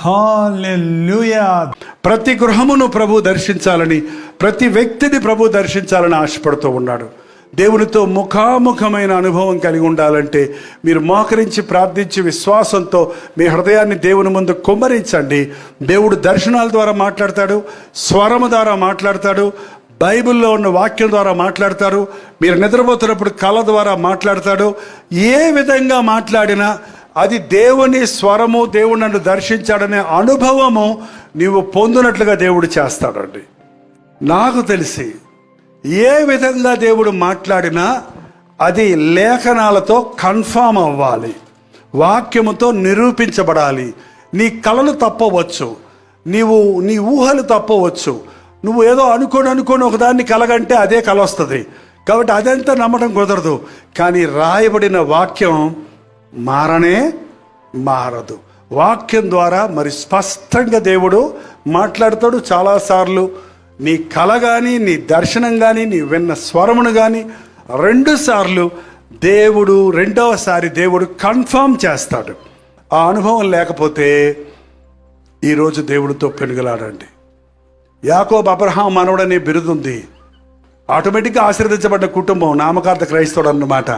హల్లెలూయా. ప్రతి గృహమును ప్రభు దర్శించాలని, ప్రతి వ్యక్తిని ప్రభు దర్శించాలని ఆశపడుతూ ఉన్నాడు. దేవునితో ముఖాముఖమైన అనుభవం కలిగి ఉండాలంటే మీరు మోకరించి ప్రార్థించి విశ్వాసంతో మీ హృదయాన్ని దేవుని ముందు కుమ్మరించండి. దేవుడు దర్శనాల ద్వారా మాట్లాడతాడు, స్వరము ద్వారా మాట్లాడతాడు, బైబిల్లో ఉన్న వాక్యం ద్వారా మాట్లాడతారు, మీరు నిద్రపోతున్నప్పుడు కళ ద్వారా మాట్లాడతాడు. ఏ విధంగా మాట్లాడినా అది దేవుని స్వరము, దేవుడు నన్ను దర్శించాడనే అనుభవము నీవు పొందినట్లుగా దేవుడు చేస్తాడండి. నాకు తెలిసి ఏ విధంగా దేవుడు మాట్లాడినా అది లేఖనాలతో కన్ఫామ్ అవ్వాలి, వాక్యముతో నిరూపించబడాలి. నీ కళలు తప్పవచ్చు, నీ ఊహలు తప్పవచ్చు. నువ్వు ఏదో అనుకోని ఒకదాన్ని కలగంటే అదే కల వస్తుంది. కాబట్టి అదంతా నమ్మడం కుదరదు. కానీ రాయబడిన వాక్యం మారదు. వాక్యం ద్వారా మరి స్పష్టంగా దేవుడు మాట్లాడతాడు. చాలాసార్లు నీ కల కానీ, నీ దర్శనం కానీ, నీ విన్న స్వరమును కానీ 2 సార్లు రెండవసారి దేవుడు కన్ఫర్మ్ చేస్తాడు. ఆ అనుభవం లేకపోతే ఈరోజు దేవుడితో పెనుగలాడండి. యాకోబు అబ్రహాం మనవడనే బిరుదుంది. ఆటోమేటిక్గా ఆశీర్వదించబడ్డ కుటుంబం, నామకార్థ క్రైస్తవుడు అన్నమాట.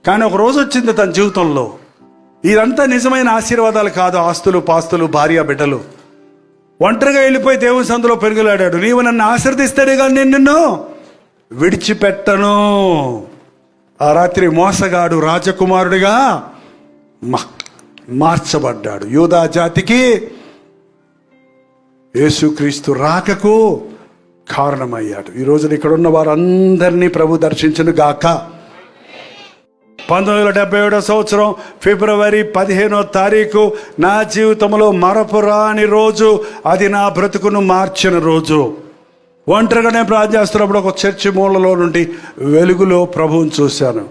కానీ ఒక రోజు వచ్చింది తన జీవితంలో, ఇదంతా నిజమైన ఆశీర్వాదాలు కాదు, ఆస్తులు పాస్తులు భార్య బిడ్డలు. ఒంటరిగా వెళ్ళిపోయి దేవుని సందులో పెరుగులాడాడు. నీవు నన్ను ఆశీర్దిస్తేనే కానీ నేను నిన్ను విడిచిపెట్టను. ఆ రాత్రి మోసగాడు రాజకుమారుడిగా మార్చబడ్డాడు. యూదా జాతికి యేసుక్రీస్తు రాకకు కారణమయ్యాడు. ఈ రోజున ఇక్కడ ఉన్న వారందరినీ ప్రభు దర్శించును గాక. 1977 సంవత్సరం ఫిబ్రవరి 15వ తారీఖు నా జీవితంలో మరపురాని రోజు. అది నా బ్రతుకును మార్చిన రోజు. ఒంటరిగానే ప్రార్థన చేస్తున్నప్పుడు ఒక చర్చి మూలలో నుండి వెలుగులో ప్రభువుని చూశాను.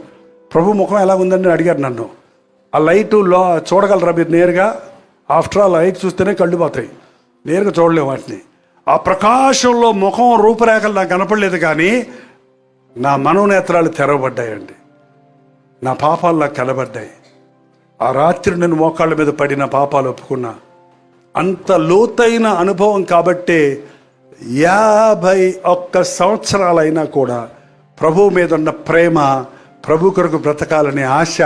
ప్రభు ముఖం ఎలా ఉందని అడిగారు నన్ను. ఆ లైటు చూడగలరా మీరు నేరుగా? ఆఫ్టర్ ఆల్ లైట్ చూస్తేనే కళ్ళు పోతాయి, నేరుగా చూడలేము వాటిని. ఆ ప్రకాశంలో ముఖం రూపురేఖలు నాకు కనపడలేదు, కానీ నా మనోనేత్రాలు తెరవబడ్డాయండి. నా పాపాలు నాకు కనబడ్డాయి. ఆ రాత్రి నేను మోకాళ్ళ మీద పడిన పాపాలు ఒప్పుకున్నా. అంత లోతైన అనుభవం కాబట్టే 51 సంవత్సరాలైనా కూడా ప్రభు మీద ఉన్న ప్రేమ, ప్రభు కొరకు బ్రతకాలనే ఆశ,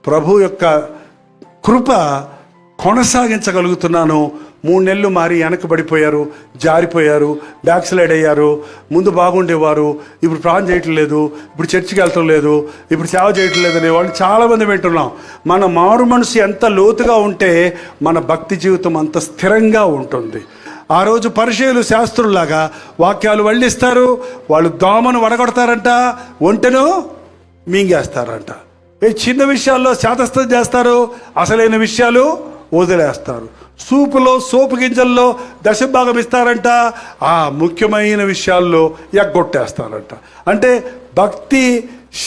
ప్రభు యొక్క కృప కొనసాగించగలుగుతున్నాను. 3 నెలలు మారి వెనకబడిపోయారు, జారిపోయారు, బ్యాక్ స్లైడ్ అయ్యారు. ముందు బాగుండేవారు, ఇప్పుడు ప్రార్థన చేయటం లేదు, ఇప్పుడు చర్చికి వెళ్ళటం లేదు, ఇప్పుడు సేవ చేయటం లేదు అనే వాళ్ళు చాలామంది వింటున్నాం. మన మారు మనసు ఎంత లోతుగా ఉంటే మన భక్తి జీవితం అంత స్థిరంగా ఉంటుంది. ఆ రోజు పరిచయులు శాస్త్రుల్లాగా వాక్యాలు వల్లిస్తారు, వాళ్ళు దోమను వడగొడతారంట, ఒంటెను మింగేస్తారంట. చిన్న విషయాల్లో శాతస్థం చేస్తారు, అసలైన విషయాలు వదిలేస్తారు. సూపులో సోపు గింజల్లో దశభాగం ఇస్తారంట, ఆ ముఖ్యమైన విషయాల్లో ఎగ్గొట్టేస్తారంట. అంటే భక్తి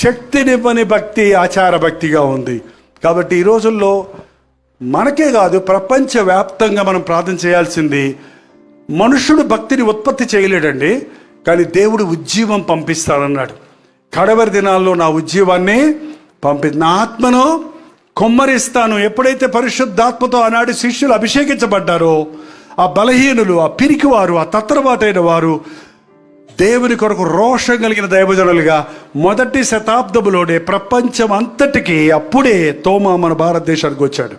శక్తినివ్వని భక్తి ఆచార భక్తిగా ఉంది. కాబట్టి ఈ రోజుల్లో మనకే కాదు, ప్రపంచవ్యాప్తంగా మనం ప్రార్థన చేయాల్సింది. మనుషుడు భక్తిని ఉత్పత్తి చేయలేడండి, కానీ దేవుడు ఉజ్జీవం పంపిస్తానన్నాడు. కడవరి దినాల్లో నా ఉజ్జీవాన్ని నా ఆత్మను కొమ్మరిస్తాను. ఎప్పుడైతే పరిశుద్ధాత్మతో ఆనాడు శిష్యులు అభిషేకించబడ్డారో, ఆ బలహీనులు, ఆ పిరికివారు, ఆ తత్తరబాటైన వారు దేవుని కొరకు రోషం కలిగిన దైవజనులుగా 1వ శతాబ్దంలోనే ప్రపంచం అంతటికీ అప్పుడే తోమా మన భారతదేశానికి వచ్చాడు,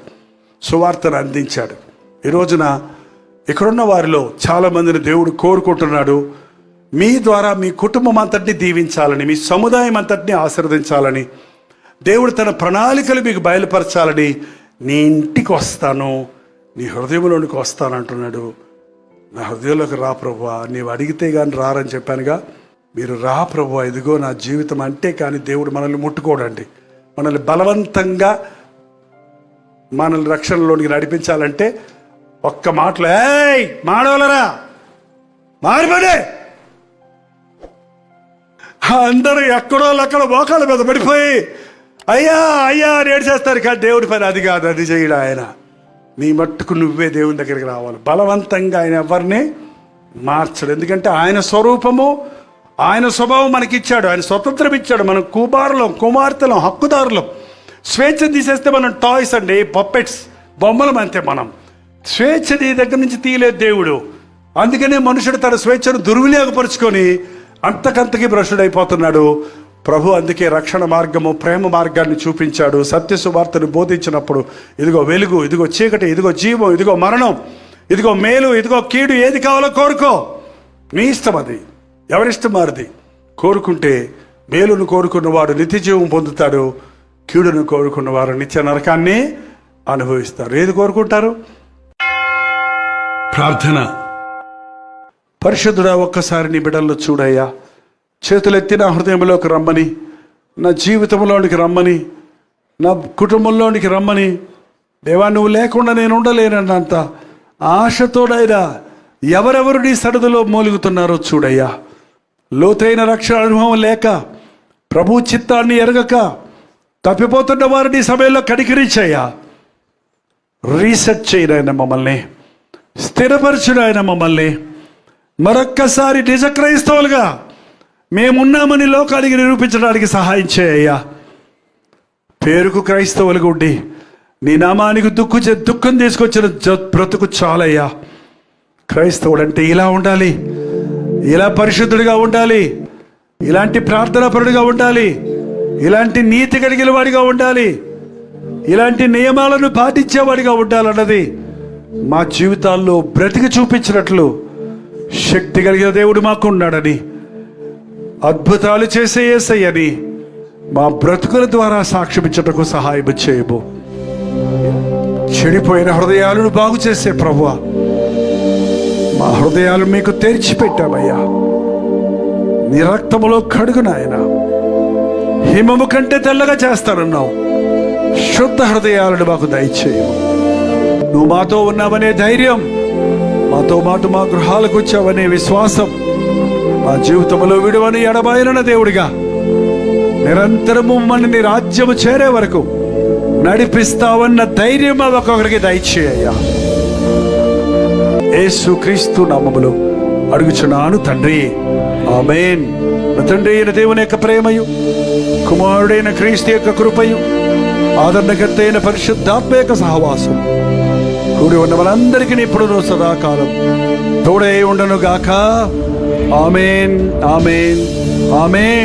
సువార్తను అందించాడు. ఈ రోజున ఇక్కడున్న వారిలో చాలామందిని దేవుడు కోరుకుంటున్నాడు, మీ ద్వారా మీ కుటుంబం అంతటిని దీవించాలని, మీ సముదాయం అంతటిని ఆశీర్వదించాలని, దేవుడు తన ప్రణాళికలు మీకు బయలుపరచాలని. నీ ఇంటికి వస్తాను, నీ హృదయంలోనికి వస్తాను అంటున్నాడు. నా హృదయంలోకి రా ప్రభువా, నీవు అడిగితే కానీ రారని చెప్పానుగా. మీరు రా ప్రభువా, ఇదిగో నా జీవితం అంటే. కానీ దేవుడు మనల్ని ముట్టుకోడండి. మనల్ని బలవంతంగా మనల్ని రక్షణలోనికి నడిపించాలంటే ఒక్క మాటలో, ఏయ్ మానవులరా మారిపోడే, అందరూ ఎక్కడో అక్కడ మోకాళ్ళ మీద పడిపోయి అయ్యా అయ్యా అని ఏడ్చేస్తారు. కానీ దేవుడి పని అది కాదు, అది చేయడు ఆయన. నీ మట్టుకు నువ్వే దేవుని దగ్గరికి రావాలి. బలవంతంగా ఆయన ఎవరిని మార్చడు. ఎందుకంటే ఆయన స్వరూపము, ఆయన స్వభావం మనకిచ్చాడు, ఆయన స్వతంత్రం ఇచ్చాడు. మనం కుమార్తెలం, హక్కుదారులం. స్వేచ్ఛ తీసేస్తే మనం టాయ్స్ అండి, పప్పెట్స్, బొమ్మలం అంతే మనం. స్వేచ్ఛ నీ దగ్గర నుంచి తీయలేదు దేవుడు. అందుకనే మనుషుడు తన స్వేచ్ఛను దుర్వినియోగపరుచుకొని అంతకంతకి భ్రష్టుడైపోతున్నాడు. ప్రభు అందుకే రక్షణ మార్గము, ప్రేమ మార్గాన్ని చూపించాడు. సత్య సువార్తను బోధించినప్పుడు ఇదిగో వెలుగు, ఇదిగో చీకటి, ఇదిగో జీవం, ఇదిగో మరణం, ఇదిగో మేలు, ఇదిగో కీడు, ఏది కావాలో కోరుకో. నీ ఇష్టం అది, ఎవరిష్టం వారిది. కోరుకుంటే మేలును కోరుకున్నవాడు నిత్య జీవం పొందుతాడు, కీడును కోరుకున్నవారు నిత్య నరకాన్ని అనుభవిస్తారు. ఏది కోరుకుంటారు? ప్రార్థన. పరిశుద్ధుడా, ఒక్కసారి నీ బిడ్డల్లో చూడయ్యా. చేతులెత్తి నా హృదయంలోకి రమ్మని, నా జీవితంలోనికి రమ్మని, నా కుటుంబంలోనికి రమ్మని. దేవా, నువ్వు లేకుండా నేను ఉండలేనన్నంత ఆశతోడైనా ఎవరెవరు నీ సరదులో మూలుగుతున్నారో చూడయ్యా. లోతైన రక్షణ అనుభవం లేక, ప్రభు చిత్తాన్ని ఎరగక తప్పిపోతున్న వారిని సమయంలో కనికరించయ్యా. రీసెట్ చేయనైనా మమ్మల్ని, స్థిరపరచునైనా మమ్మల్ని. మరొక్కసారి నిజ క్రైస్తవులుగా మేమున్నామని లోకానికి నిరూపించడానికి సహాయం చేయ్యా. పేరుకు క్రైస్తవులుగా ఉండి నీ నామానికి దుఃఖం తీసుకొచ్చిన బ్రతుకు చాలయ్యా. క్రైస్తవుడు అంటే ఇలా ఉండాలి, ఇలా పరిశుద్ధుడిగా ఉండాలి, ఇలాంటి ప్రార్థనాపరుడిగా ఉండాలి, ఇలాంటి నీతి కలిగిన వాడిగా ఉండాలి, ఇలాంటి నియమాలను పాటించేవాడిగా ఉండాలన్నది మా జీవితాల్లో బ్రతికి చూపించినట్లు శక్తి కలిగిన దేవుడు మాకు ఉన్నాడని, అద్భుతాలు చేసే యేసయ్యని మా బ్రతుకుల ద్వారా సాక్ష్యమిచ్చటకు సహాయం చేయబో. చెడిపోయిన హృదయాలను బాగు చేసే ప్రభువా, మా హృదయాలు మీకు తెరిచిపెట్టామయ్యా. నీ రక్తములో కడుగు నాయన, హిమము కంటే తెల్లగా చేస్తానన్నావు. శుద్ధ హృదయాలను మాకు దయచేయము. నువ్వు మాతో ఉన్నావనే ధైర్యం, మాతో మాట మా గృహాలకు వచ్చావనే విశ్వాసం, మా జీవితంలో విడువని ఎడబాయన దేవుడిగా నిరంతరము మన నీ రాజ్యము చేరే వరకు నడిపిస్తావన్న ధైర్యం ఒక్కొక్కరికి దయచేయ్యా. యేసు క్రీస్తు నామములో అడుగుచున్నాను తండ్రి, ఆమేన్. తండ్రి అయిన దేవుని యొక్క ప్రేమయు, కుమారుడైన క్రీస్తు యొక్క కృపయు, ఆదరణకర్త అయిన పరిశుద్ధాత్మ యొక్క సహవాసం కూడి ఉన్న మనందరికీ ఇప్పుడు సదాకాలం తోడై ఉండను గాక. ఆమేన్, ఆమేన్, ఆమేన్.